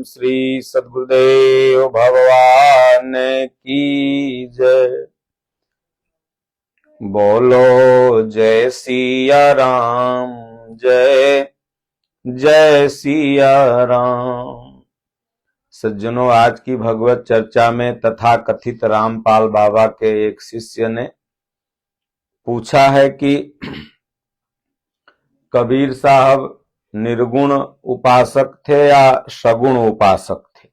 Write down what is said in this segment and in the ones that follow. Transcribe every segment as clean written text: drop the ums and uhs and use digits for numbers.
श्री सद्गुरुदेव भगवान की जय। बोलो जय सिया राम, जय जय सिया राम। सज्जनों, आज की भगवत चर्चा में तथा कथित रामपाल बाबा के एक शिष्य ने पूछा है कि कबीर साहब निर्गुण उपासक थे या सगुण उपासक थे।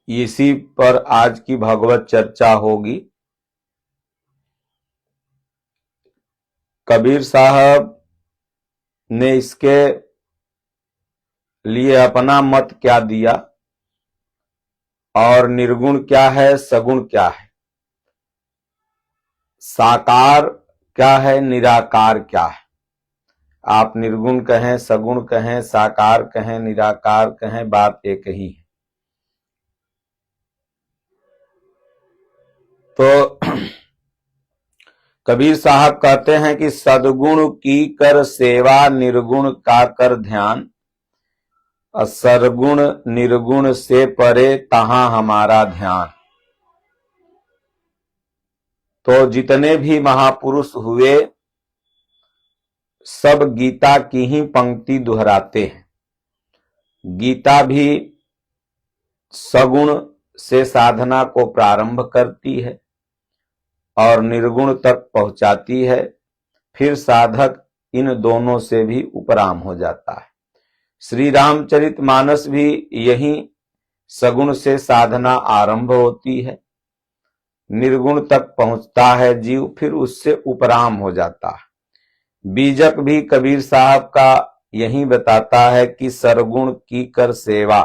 इसी पर आज की भगवत चर्चा होगी। कबीर साहब ने इसके लिए अपना मत क्या दिया और निर्गुण क्या है, सगुण क्या है, साकार क्या है, निराकार क्या है। आप निर्गुण कहें, सगुण कहें, साकार कहें, निराकार कहें, बात एक ही है। तो कबीर साहब कहते हैं कि सद्गुण की कर सेवा, निर्गुण का कर ध्यान, सरगुण निर्गुण से परे तहां हमारा ध्यान। तो जितने भी महापुरुष हुए सब गीता की ही पंक्ति दोहराते हैं। गीता भी सगुण से साधना को प्रारंभ करती है और निर्गुण तक पहुंचाती है, फिर साधक इन दोनों से भी उपराम हो जाता है। श्री रामचरितमानस भी यही सगुण से साधना आरंभ होती है, निर्गुण तक पहुंचता है जीव, फिर उससे उपराम हो जाता है। बीजक भी कबीर साहब का यही बताता है कि सरगुण की कर सेवा,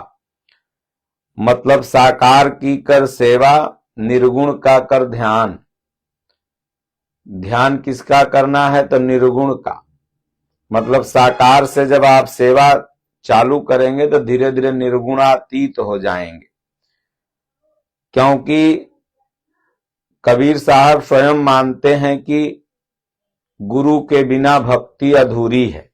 मतलब साकार की कर सेवा, निर्गुण का कर ध्यान। ध्यान किसका करना है? तो निर्गुण का। मतलब साकार से जब आप सेवा चालू करेंगे तो धीरे धीरे निर्गुणातीत हो जाएंगे, क्योंकि कबीर साहब स्वयं मानते हैं कि गुरु के बिना भक्ति अधूरी है।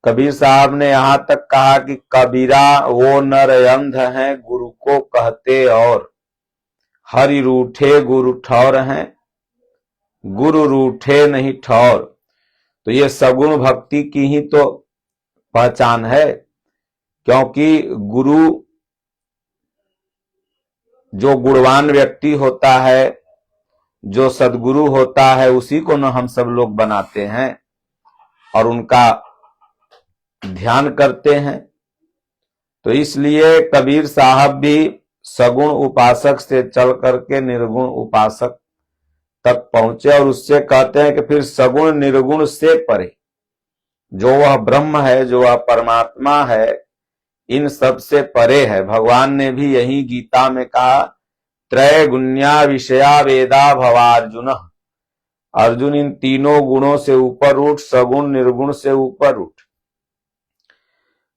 कबीर साहब ने यहां तक कहा कि कबीरा वो नर अंध हैं, गुरु को कहते और हरि रूठे गुरु ठौर हैं, गुरु रूठे नहीं ठौर। तो ये सगुण भक्ति की ही तो पहचान है, क्योंकि गुरु जो गुणवान व्यक्ति होता है, जो सद्गुरु होता है, उसी को न हम सब लोग बनाते हैं और उनका ध्यान करते हैं। तो इसलिए कबीर साहब भी सगुण उपासक से चल करके निर्गुण उपासक तक पहुंचे और उससे कहते हैं कि फिर सगुण निर्गुण से परे जो वह ब्रह्म है, जो वह परमात्मा है, इन सब से परे है। भगवान ने भी यही गीता में कहा, त्रय गुण्या विषया वेदा भवार्जुन। अर्जुन, इन तीनों गुणों से ऊपर उठ, सगुण निर्गुण से ऊपर उठ।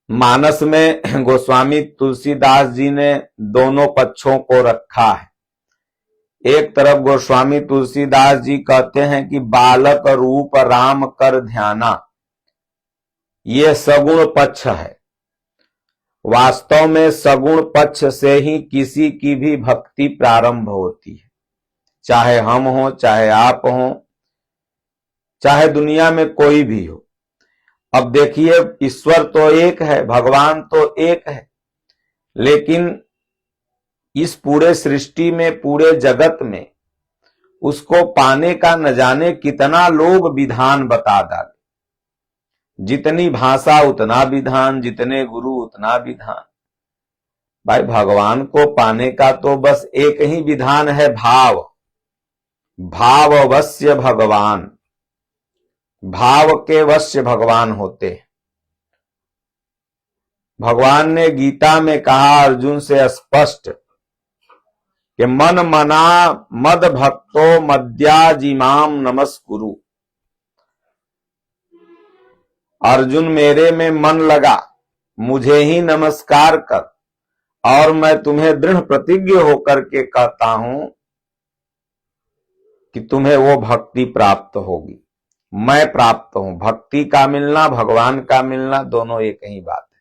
मानस में गोस्वामी तुलसीदास जी ने दोनों पक्षों को रखा है। एक तरफ गोस्वामी तुलसीदास जी कहते हैं कि बालक रूप राम कर ध्याना, ये सगुण पक्ष है। वास्तव में सगुण पक्ष से ही किसी की भी भक्ति प्रारंभ होती है, चाहे हम हो, चाहे आप हो, चाहे दुनिया में कोई भी हो। अब देखिए, ईश्वर तो एक है, भगवान तो एक है, लेकिन इस पूरे सृष्टि में, पूरे जगत में उसको पाने का न जाने कितना लोग विधान बता डाले। जितनी भाषा उतना विधान, जितने गुरु उतना विधान। भाई, भगवान को पाने का तो बस एक ही विधान है, भाव। भाव वश्य भगवान, भाव के वश्य भगवान होते हैं। भगवान ने गीता में कहा अर्जुन से स्पष्ट कि मन मना मद भक्तो मद्याजिमाम नमस्कुरु। अर्जुन, मेरे में मन लगा, मुझे ही नमस्कार कर, और मैं तुम्हें दृढ़ प्रतिज्ञ होकर के कहता हूं कि तुम्हें वो भक्ति प्राप्त होगी। मैं प्राप्त हूं। भक्ति का मिलना, भगवान का मिलना, दोनों एक ही बात है।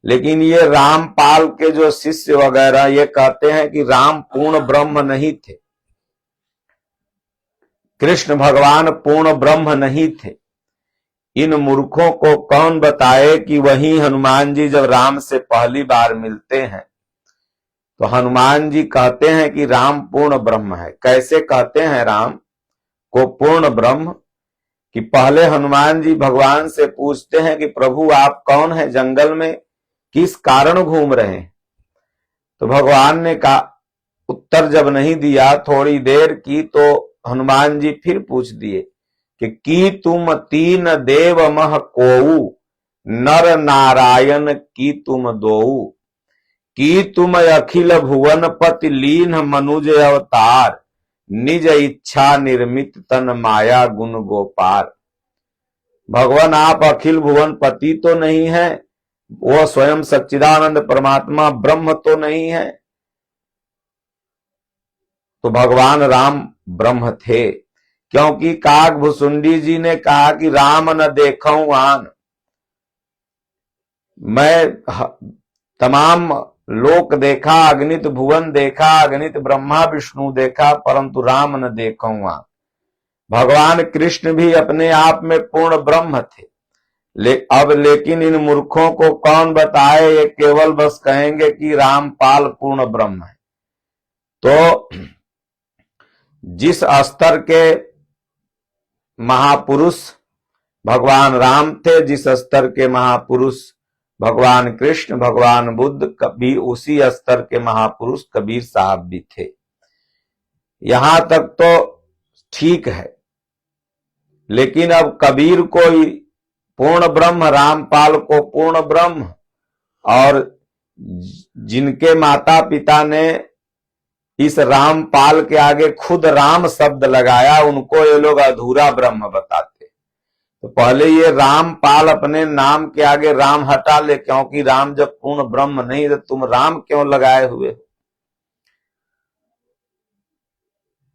लेकिन ये रामपाल के जो शिष्य वगैरह ये कहते हैं कि राम पूर्ण ब्रह्म नहीं थे, कृष्ण भगवान पूर्ण ब्रह्म नहीं थे। इन मूर्खों को कौन बताए कि वही हनुमान जी जब राम से पहली बार मिलते हैं तो हनुमान जी कहते हैं कि राम पूर्ण ब्रह्म है। कैसे कहते हैं राम को पूर्ण ब्रह्म? कि पहले हनुमान जी भगवान से पूछते हैं कि प्रभु आप कौन है, जंगल में किस कारण घूम रहे हैं? तो भगवान ने कहा, उत्तर जब नहीं दिया, थोड़ी देर की, तो हनुमान जी फिर पूछ दिए कि की तुम तीन देव मह कोऊ, नर नारायण की तुम दोऊ, की तुम अखिल भुवन पति लीन मनुज अवतार, निज इच्छा निर्मित तन माया गुण गोपार। भगवान आप अखिल भुवन पति तो नहीं है, वो स्वयं सच्चिदानंद परमात्मा ब्रह्म तो नहीं है। तो भगवान राम ब्रह्म थे, क्योंकि काग भुसुंडी जी ने कहा कि राम न देखऊं आन, मैं तमाम लोक देखा, अगणित भुवन देखा, अगणित ब्रह्मा विष्णु देखा, परंतु राम न देखऊं आन। भगवान कृष्ण भी अपने आप में पूर्ण ब्रह्म थे। अब लेकिन इन मूर्खों को कौन बताए, ये केवल बस कहेंगे कि रामपाल पूर्ण ब्रह्म है। तो जिस स्तर के महापुरुष भगवान राम थे, जिस स्तर के महापुरुष भगवान कृष्ण, भगवान बुद्ध, कभी उसी स्तर के महापुरुष कबीर साहब भी थे। यहां तक तो ठीक है, लेकिन अब कबीर को पूर्ण ब्रह्म, रामपाल को पूर्ण ब्रह्म, और जिनके माता पिता ने इस रामपाल के आगे खुद राम शब्द लगाया, उनको ये लोग अधूरा ब्रह्म बताते। तो पहले ये रामपाल अपने नाम के आगे राम हटा ले, क्योंकि राम जब पूर्ण ब्रह्म नहीं तो तुम राम क्यों लगाए हुए हो?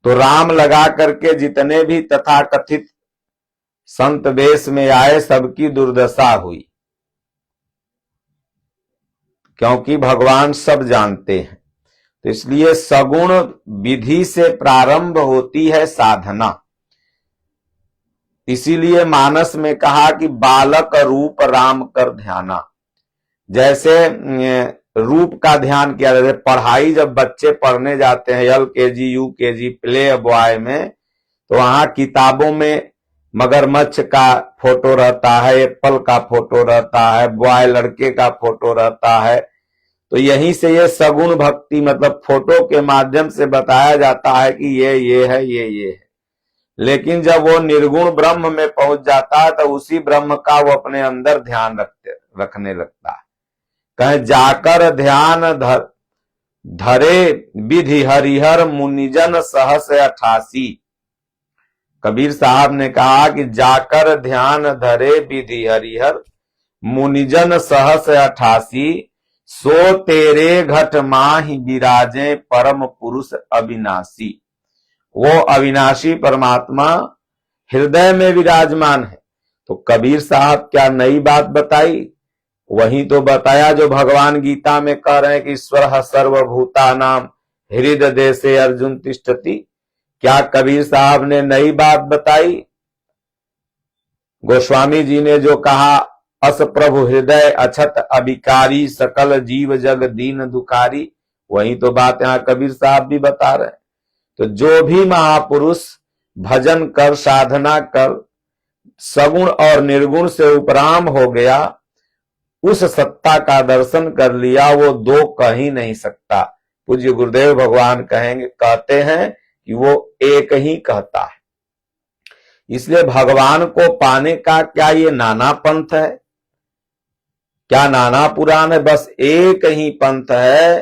तो राम लगा करके जितने भी तथाकथित संत वेश में आए, सबकी दुर्दशा हुई, क्योंकि भगवान सब जानते हैं। तो इसलिए सगुण विधि से प्रारंभ होती है साधना। इसीलिए मानस में कहा कि बालक रूप राम कर ध्याना। जैसे रूप का ध्यान किया जाता है, पढ़ाई जब बच्चे पढ़ने जाते हैं LKG UKG प्ले बॉय में, तो वहां किताबों में मगरमच्छ का फोटो रहता है, एप्पल का फोटो रहता है, बॉय लड़के का फोटो रहता है। तो यहीं से ये सगुण भक्ति मतलब फोटो के माध्यम से बताया जाता है कि ये है, ये है। लेकिन जब वो निर्गुण ब्रह्म में पहुंच जाता है तो उसी ब्रह्म का वो अपने अंदर ध्यान रखने लगता है। कहे जाकर ध्यान धरे विधि हरिहर मुनिजन सहस 88। कबीर साहब ने कहा कि जाकर ध्यान धरे विधि हरिहर मुनिजन सहस 88, सो तेरे घट माहि विराजे परम पुरुष अविनाशी। वो अविनाशी परमात्मा हृदय में विराजमान है। तो कबीर साहब क्या नई बात बताई? वही तो बताया जो भगवान गीता में कह रहे हैं कि ईश्वर सर्वभूतानाम हृदय देशे अर्जुन तिष्ठति। क्या कबीर साहब ने नई बात बताई? गोस्वामी जी ने जो कहा, अस प्रभु हृदय अछत अभिकारी, सकल जीव जग दीन दुखारी, वही तो बात यहां कबीर साहब भी बता रहे हैं। तो जो भी महापुरुष भजन कर, साधना कर, सगुण और निर्गुण से उपराम हो गया, उस सत्ता का दर्शन कर लिया, वो दो कह ही नहीं सकता। पूज्य गुरुदेव भगवान कहते हैं कि वो एक ही कहता है। इसलिए भगवान को पाने का क्या ये नाना पंथ है? क्या नाना पुराण है? बस एक ही पंथ है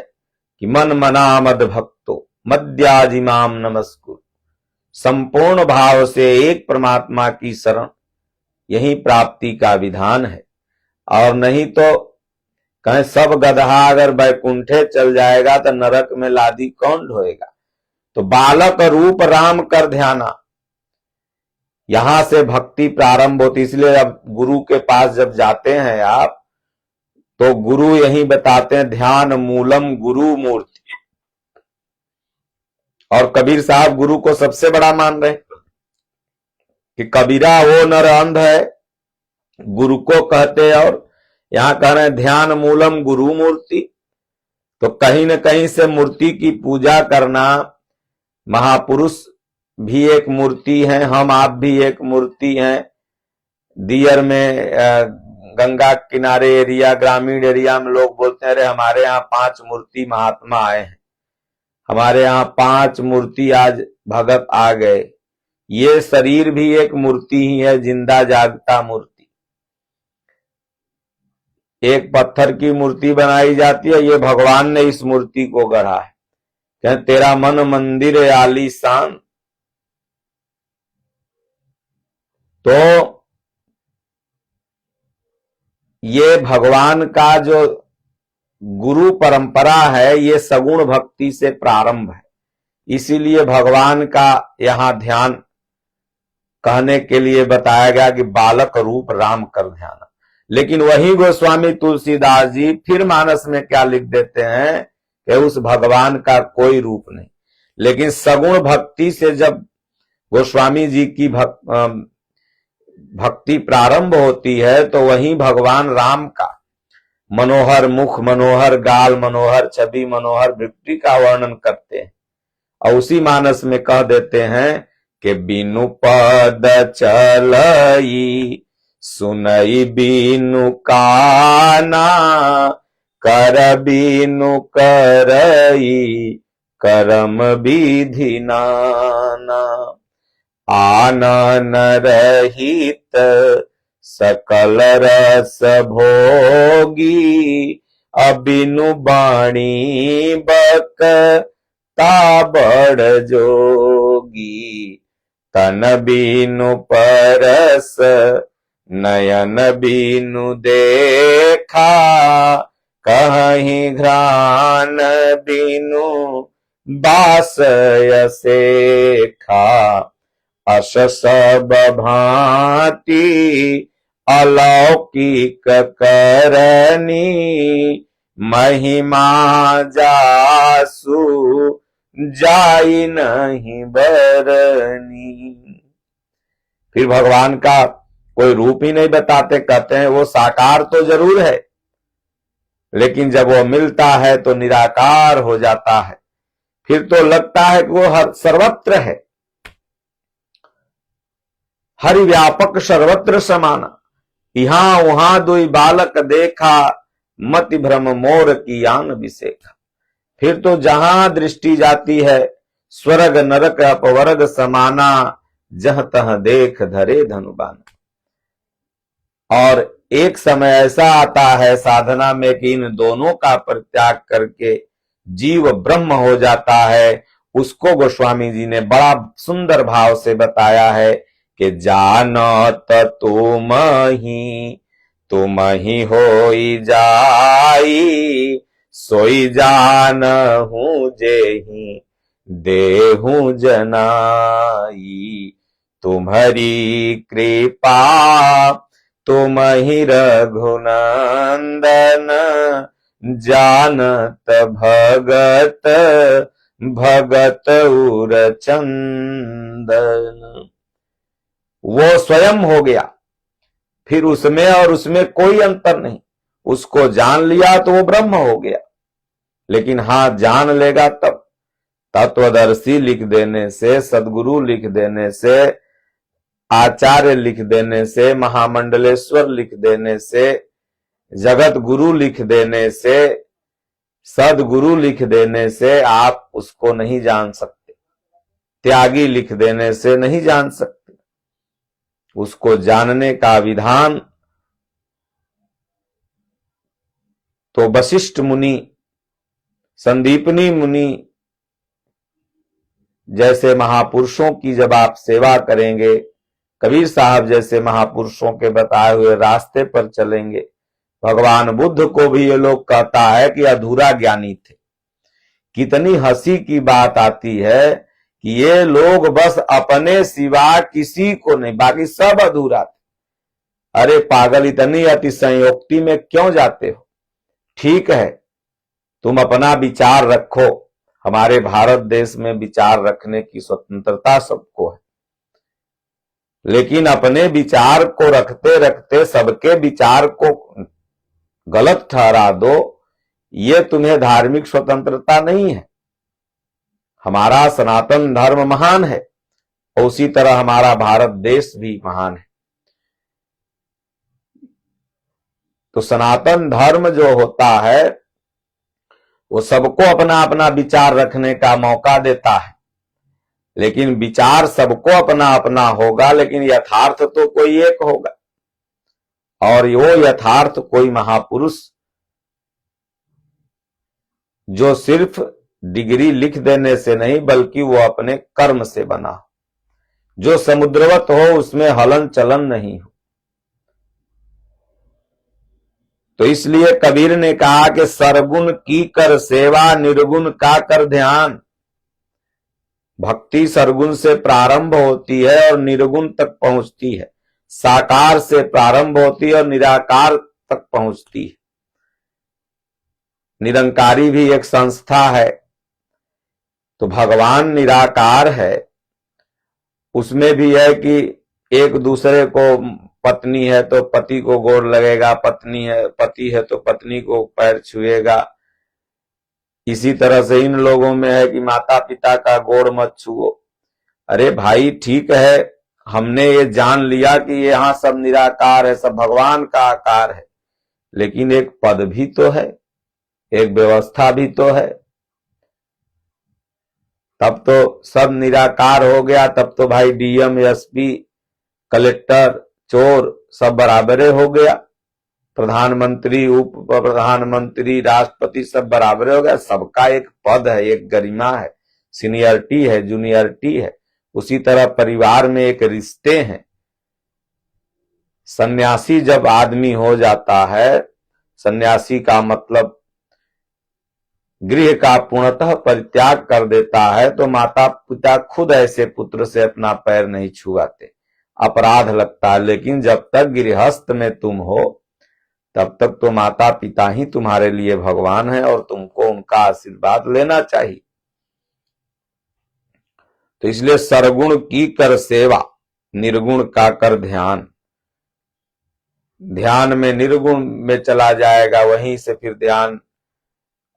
कि मन मना मद भक्तो मद्याजिमाम नमस्कुर। संपूर्ण भाव से एक परमात्मा की शरण, यही प्राप्ति का विधान है। और नहीं तो कहें सब गदहा अगर बैकुंठे चल जाएगा तो नरक में लादी कौन ढोएगा? तो बालक रूप राम कर ध्याना। यहां से भक्ति प्रारंभ होती। इसलिए अब गुरु के पास जब जाते हैं आप, तो गुरु यही बताते हैं, ध्यान मूलम गुरु मूर्ति। और कबीर साहब गुरु को सबसे बड़ा मान रहे कि कबीरा वो नर अंध है, गुरु को कहते। और यहां कह रहे हैं ध्यान मूलम गुरु मूर्ति। तो कहीं न कहीं से मूर्ति की पूजा करना, महापुरुष भी एक मूर्ति है, हम आप भी एक मूर्ति हैं। दियर में गंगा किनारे एरिया, ग्रामीण एरिया में लोग बोलते हैं अरे हमारे यहाँ 5 मूर्ति महात्मा आए हैं, हमारे यहाँ 5 मूर्ति आज भगत आ गए। ये शरीर भी एक मूर्ति ही है, जिंदा जागता मूर्ति। एक पत्थर की मूर्ति बनाई जाती है, ये भगवान ने इस मूर्ति को गढ़ा है। कहते तेरा मन मंदिर आलीशान। तो ये भगवान का जो गुरु परंपरा है, ये सगुण भक्ति से प्रारंभ है। इसीलिए भगवान का यहां ध्यान कहने के लिए बताया गया कि बालक रूप राम कर ध्यान। लेकिन वही गोस्वामी तुलसीदास जी फिर मानस में क्या लिख देते हैं कि उस भगवान का कोई रूप नहीं। लेकिन सगुण भक्ति से जब गोस्वामी जी की भक्ति प्रारंभ होती है, तो वही भगवान राम का मनोहर मुख, मनोहर गाल, मनोहर छवि, मनोहर वृत्ति का वर्णन करते हैं। और उसी मानस में कह देते हैं कि बिनु पद चलई सुनई बिनु काना, कर बिनु करई करम विधि नाना। आनन रहित सकल रस भोगी, अबिनु बाणी बकता बड़ जोगी। तन बिनु परस नयन बिनु देखा, कहीं घ्राण बिनु बासय सेखा। अस सब भांति अलौकिक करनी, महिमा जासु जाई नहीं बरनी। फिर भगवान का कोई रूप ही नहीं बताते, कहते हैं वो साकार तो जरूर है, लेकिन जब वो मिलता है तो निराकार हो जाता है। फिर तो लगता है कि वो हर सर्वत्र है, हरि व्यापक सर्वत्र समाना। यहां वहां दुई बालक देखा, मति भ्रम मोर की आन विसेखा। फिर तो जहां दृष्टि जाती है, स्वर्ग नरक अपवर्ग समाना, जह तह देख धरे धनुबाना। और एक समय ऐसा आता है साधना में कि इन दोनों का परित्याग करके जीव ब्रह्म हो जाता है। उसको गोस्वामी जी ने बड़ा सुंदर भाव से बताया है कि जानत तुम ही होई जाई, सोई जानहु जेहि देहु जनाई। तुम्हारी कृपा तुम ही रघुनंदन, जानत भगत भगत उर चंदन। वो स्वयं हो गया, फिर उसमें और उसमें कोई अंतर नहीं। उसको जान लिया तो वो ब्रह्म हो गया। लेकिन हाँ, जान लेगा तब। तत्वदर्शी लिख देने से, सदगुरु लिख देने से, आचार्य लिख देने से, महामंडलेश्वर लिख देने से, जगत गुरु लिख देने से, सदगुरु लिख देने से आप उसको नहीं जान सकते। त्यागी लिख देने से नहीं जान सकते। उसको जानने का विधान तो वशिष्ठ मुनि, संदीपनी मुनि जैसे महापुरुषों की जब आप सेवा करेंगे, कबीर साहब जैसे महापुरुषों के बताए हुए रास्ते पर चलेंगे। भगवान बुद्ध को भी ये लोग कहता है कि अधूरा ज्ञानी थे। कितनी हंसी की बात आती है कि ये लोग बस अपने सिवा किसी को नहीं, बाकी सब अधूरा थे। अरे पागल, इतनी अतिशयोक्ति में क्यों जाते हो? ठीक है, तुम अपना विचार रखो। हमारे भारत देश में विचार रखने की स्वतंत्रता सबको है, लेकिन अपने विचार को रखते रखते सबके विचार को गलत ठहरा दो, ये तुम्हें धार्मिक स्वतंत्रता नहीं है। हमारा सनातन धर्म महान है और उसी तरह हमारा भारत देश भी महान है। तो सनातन धर्म जो होता है वो सबको अपना अपना विचार रखने का मौका देता है, लेकिन विचार सबको अपना अपना होगा, लेकिन यथार्थ तो कोई एक होगा। और वो यथार्थ कोई महापुरुष जो सिर्फ डिग्री लिख देने से नहीं बल्कि वो अपने कर्म से बना हो, जो समुद्रवत हो, उसमें हलन चलन नहीं हो। तो इसलिए कबीर ने कहा कि सरगुण की कर सेवा, निर्गुण का कर ध्यान। भक्ति सरगुण से प्रारंभ होती है और निर्गुण तक पहुंचती है, साकार से प्रारंभ होती है और निराकार तक पहुंचती है। निरंकारी भी एक संस्था है, तो भगवान निराकार है। उसमें भी है कि एक दूसरे को, पत्नी है तो पति को गोड़ लगेगा, पति है तो पत्नी को पैर छुएगा। इसी तरह से इन लोगों में है कि माता पिता का गोड़ मत छुओ। अरे भाई ठीक है, हमने ये जान लिया कि यहाँ सब निराकार है, सब भगवान का आकार है, लेकिन एक पद भी तो है, एक व्यवस्था भी तो है। तब तो सब निराकार हो गया, तब तो भाई डीएम, एसपी, कलेक्टर, चोर सब बराबरे हो गया। प्रधानमंत्री, उप प्रधानमंत्री, राष्ट्रपति सब बराबर हो गया। सबका एक पद है, एक गरिमा है, सीनियरिटी है, जूनियरिटी है। उसी तरह परिवार में एक रिश्ते हैं। सन्यासी जब आदमी हो जाता है, सन्यासी का मतलब गृह का पूर्णतः परित्याग कर देता है, तो माता पिता खुद ऐसे पुत्र से अपना पैर नहीं छुआते, अपराध लगता है। लेकिन जब तक गृहस्थ में तुम हो तब तक तो माता पिता ही तुम्हारे लिए भगवान है और तुमको उनका आशीर्वाद लेना चाहिए। तो इसलिए सरगुण की कर सेवा, निर्गुण का कर ध्यान। ध्यान में निर्गुण में चला जाएगा, वहीं से फिर ध्यान,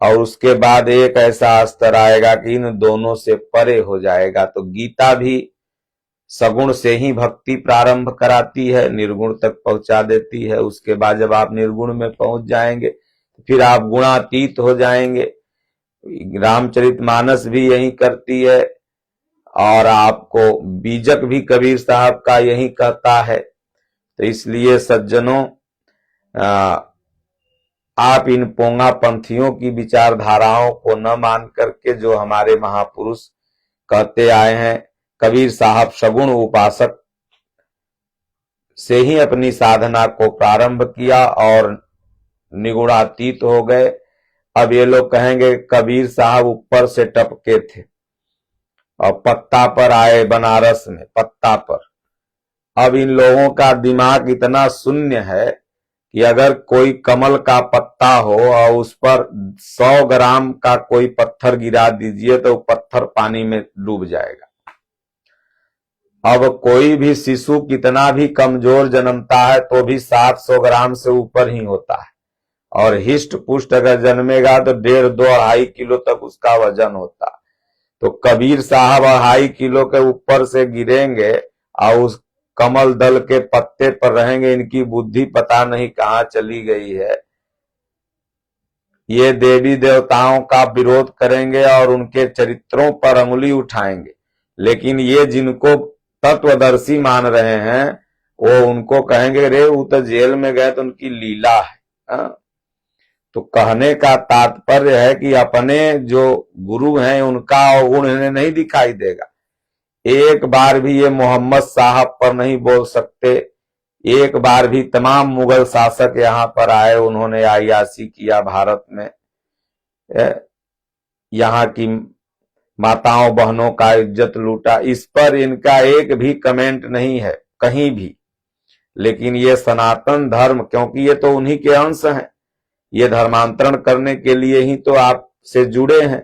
और उसके बाद एक ऐसा स्तर आएगा कि इन दोनों से परे हो जाएगा। तो गीता भी सगुण से ही भक्ति प्रारंभ कराती है, निर्गुण तक पहुंचा देती है। उसके बाद जब आप निर्गुण में पहुंच जाएंगे फिर आप गुणातीत हो जाएंगे। रामचरितमानस भी यही करती है और आपको बीजक भी कबीर साहब का यही कहता है। तो इसलिए सज्जनों, आप इन पोंगा पंथियों की विचारधाराओं को न मान करके जो हमारे महापुरुष कहते आए हैं, कबीर साहब सगुण उपासक से ही अपनी साधना को प्रारंभ किया और निगुणातीत हो गए। अब ये लोग कहेंगे कबीर साहब ऊपर से टपके थे और पत्ता पर आए, बनारस में पत्ता पर। अब इन लोगों का दिमाग इतना शून्य है कि अगर कोई कमल का पत्ता हो और उस पर 100 ग्राम का कोई पत्थर गिरा दीजिए तो पत्थर पानी में डूब जाएगा। अब कोई भी शिशु कितना भी कमजोर जन्मता है तो भी 700 ग्राम से ऊपर ही होता है, और हिष्ट पुष्ट अगर जन्मेगा तो 1.5-2 किलो तक उसका वजन होता है। तो कबीर साहब 2.5 किलो के ऊपर से गिरेंगे और उस कमल दल के पत्ते पर रहेंगे। इनकी बुद्धि पता नहीं कहां चली गई है। ये देवी देवताओं का विरोध करेंगे और उनके चरित्रों पर अंगुली उठाएंगे, लेकिन ये जिनको तत्वदर्शी मान रहे हैं वो उनको कहेंगे रे वो तो जेल में गए तो उनकी लीला है। तो कहने का तात्पर्य है कि अपने जो गुरु हैं उनका अवगुण इन्हें नहीं दिखाई देगा। एक बार भी ये मोहम्मद साहब पर नहीं बोल सकते। एक बार भी तमाम मुगल शासक यहाँ पर आए, उन्होंने आयासी किया भारत में। यहाँ की माताओं बहनों का इज्जत लूटा। इस पर इनका एक भी कमेंट नहीं है कहीं भी। लेकिन ये सनातन धर्म, क्योंकि ये तो उन्हीं के अंश हैं, ये धर्मांतरण करने के लिए ही तो आपसे जुड़े हैं,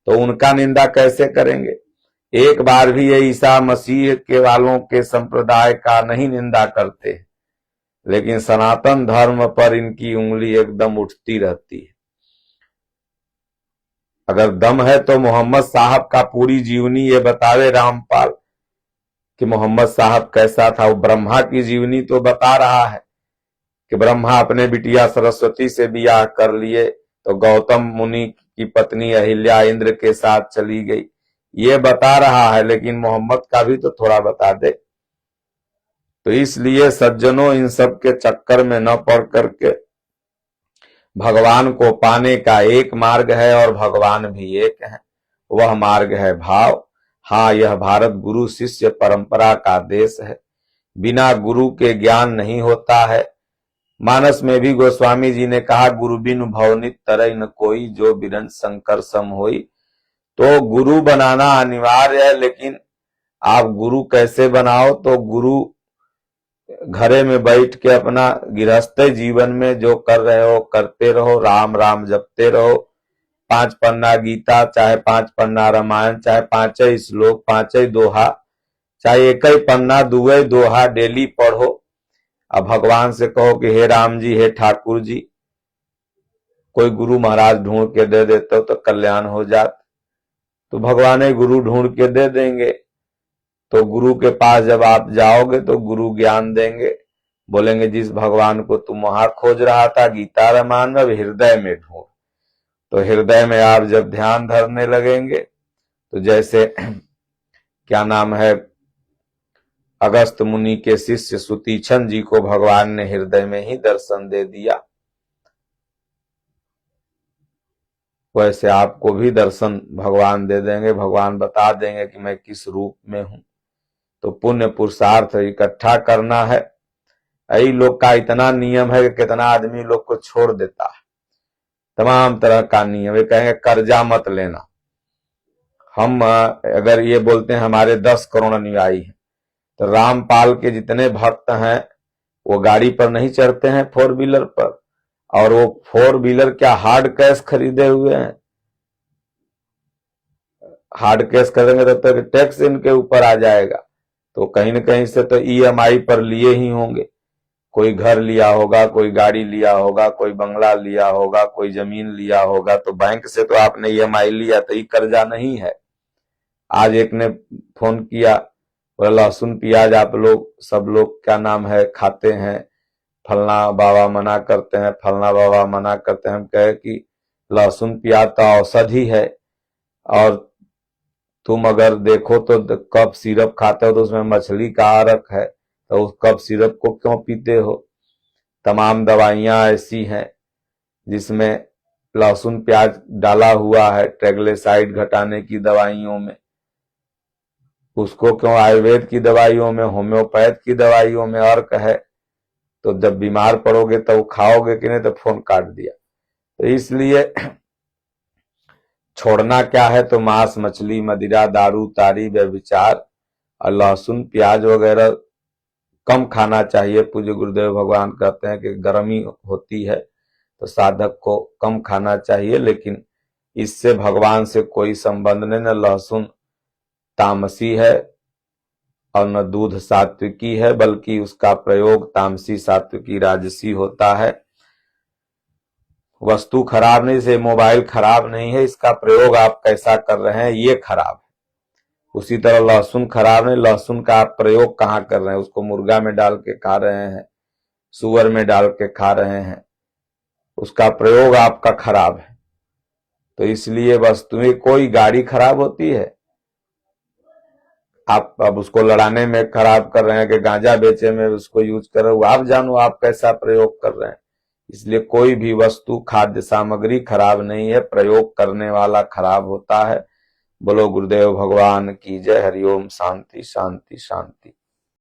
तो उनका निंदा कैसे करेंगे। एक बार भी ये ईसा मसीह के वालों के संप्रदाय का नहीं निंदा करते, लेकिन सनातन धर्म पर इनकी उंगली एकदम उठती रहती है। अगर दम है तो मोहम्मद साहब का पूरी जीवनी ये बतावे रामपाल कि मोहम्मद साहब कैसा था। वो ब्रह्मा की जीवनी तो बता रहा है कि ब्रह्मा अपने बिटिया सरस्वती से ब्याह कर लिए, तो गौतम मुनि की पत्नी अहिल्या इंद्र के साथ चली गई, ये बता रहा है, लेकिन मोहम्मद का भी तो थोड़ा बता दे। तो इसलिए सज्जनों, इन सब के चक्कर में न पड़ करके भगवान को पाने का एक मार्ग है और भगवान भी एक है, वह मार्ग है भाव। हाँ, यह भारत गुरु शिष्य परंपरा का देश है, बिना गुरु के ज्ञान नहीं होता है। मानस में भी गोस्वामी जी ने कहा, गुरु बिनु भवनित तरई न कोई, जो बिरन शंकर सम होई। तो गुरु बनाना अनिवार्य है, लेकिन आप गुरु कैसे बनाओ, तो गुरु घरे में बैठ के अपना गृहस्थ जीवन में जो कर रहे हो करते रहो, राम राम जपते रहो। 5 पन्ना गीता, चाहे 5 पन्ना रामायण, चाहे 5 श्लोक, 5 दोहा, चाहे 1 पन्ना 2 दोहा डेली पढ़ो। अब भगवान से कहो कि हे राम जी, हे ठाकुर जी, कोई गुरु महाराज ढूंढ के दे देते हो तो कल्याण हो जात। तो भगवान गुरु ढूंढ के दे देंगे। तो गुरु के पास जब आप जाओगे तो गुरु ज्ञान देंगे, बोलेंगे जिस भगवान को तुम वहां खोज रहा था गीता रामायण में, हृदय में ढूंढ। तो हृदय में आप जब ध्यान धरने लगेंगे तो जैसे क्या नाम है, अगस्त मुनि के शिष्य सुतीक्षण जी को भगवान ने हृदय में ही दर्शन दे दिया, वैसे आपको भी दर्शन भगवान दे देंगे। भगवान बता देंगे कि मैं किस रूप में हूं। तो पुण्य पुरुषार्थ इकट्ठा करना है। यही लोग का इतना नियम है कि कितना आदमी लोग को छोड़ देता है, तमाम तरह का नियम। वे कहेंगे कर्जा मत लेना। हम अगर ये बोलते हैं हमारे 10 करोड़ अनुयायी हैं, तो रामपाल के जितने भक्त हैं वो गाड़ी पर नहीं चढ़ते हैं, 4 व्हीलर पर, और वो 4 व्हीलर क्या हार्ड कैश खरीदे हुए हैं। हार्ड कैश खरीदेंगे तब तक टैक्स इनके ऊपर आ जाएगा, तो कहीं न कहीं से तो ईएमआई पर लिए ही होंगे। कोई घर लिया होगा, कोई गाड़ी लिया होगा, कोई बंगला लिया होगा, कोई जमीन लिया होगा, तो बैंक से तो आपने ईएमआई लिया, तो ये कर्जा नहीं है। आज एक ने फोन किया, बोला लहसुन प्याज आप लोग सब लोग क्या नाम है खाते हैं, फलना बाबा मना करते हैं, फलना बाबा मना करते हैं। हम कहे कि लहसुन प्याज तो औषधि है, और तुम अगर देखो तो कप सिरप खाते हो तो उसमें मछली का आरक है, तो उस कप सिरप को क्यों पीते हो। तमाम दवाइयां ऐसी हैं जिसमें लहसुन प्याज डाला हुआ है, ट्राइग्लिसराइड घटाने की दवाइयों में, उसको क्यों आयुर्वेद की दवाइयों में, होम्योपैथ की दवाइयों में अर्क है। तो जब बीमार पड़ोगे तो खाओगे कि नहीं, तो फोन काट दिया। तो इसलिए छोड़ना क्या है, तो मांस मछली मदिरा दारू तारी व्यभिचार और लहसुन प्याज वगैरह कम खाना चाहिए। पूज्य गुरुदेव भगवान कहते हैं कि गर्मी होती है तो साधक को कम खाना चाहिए, लेकिन इससे भगवान से कोई संबंध नहीं। न लहसुन तामसी है और न दूध सात्विकी है, बल्कि उसका प्रयोग तामसी सात्विकी राजसी होता है। वस्तु खराब नहीं, से मोबाइल खराब नहीं है, इसका प्रयोग आप कैसा कर रहे हैं ये खराब है। उसी तरह लहसुन खराब नहीं, लहसुन का आप प्रयोग कहाँ कर रहे हैं, उसको मुर्गा में डाल के खा रहे हैं, सुअर में डाल के खा रहे हैं, उसका प्रयोग आपका खराब है। तो इसलिए वस्तुएं, कोई गाड़ी खराब होती है, आप अब उसको लड़ाने में खराब कर रहे हैं कि गांजा बेचे में उसको यूज कर रहे हो, आप जानो आप कैसा प्रयोग कर रहे हैं। इसलिए कोई भी वस्तु खाद्य सामग्री खराब नहीं है, प्रयोग करने वाला खराब होता है। बोलो गुरुदेव भगवान की जय। हरिओम। शांति शांति शांति।